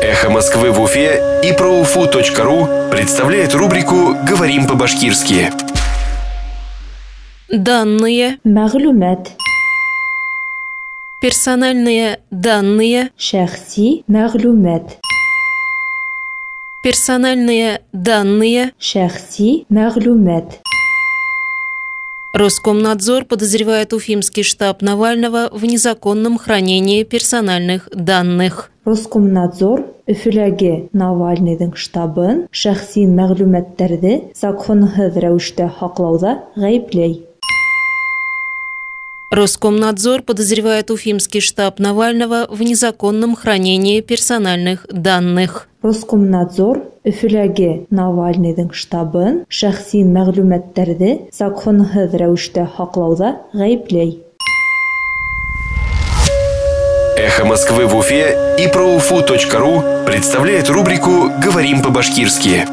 Эхо Москвы в Уфе и ProUFU.ру представляет рубрику «Говорим по-башкирски». Данные. Мәгълүмат. Персональные данные. Шәхси мәгълүмат. Персональные данные. Шәхси мәгълүмат. Роскомнадзор подозревает Уфимский штаб Навального в незаконном хранении персональных данных. Роскомнадзор Өфөләге Навальныйдың штабын шәхси мәгълүматтарны законһыз рәвештә һаклауда гаепләй. Роскомнадзор подозревает Уфимский штаб Навального в незаконном хранении персональных данных. Роскомнадзор Өфөләге Навальныйдың штабын шәхси мәгълүматтарны законһыз рәвештә һаклауда гаепләй. Эхо Москвы в Уфе и ProUFU.ру представляет рубрику «Говорим по-башкирски».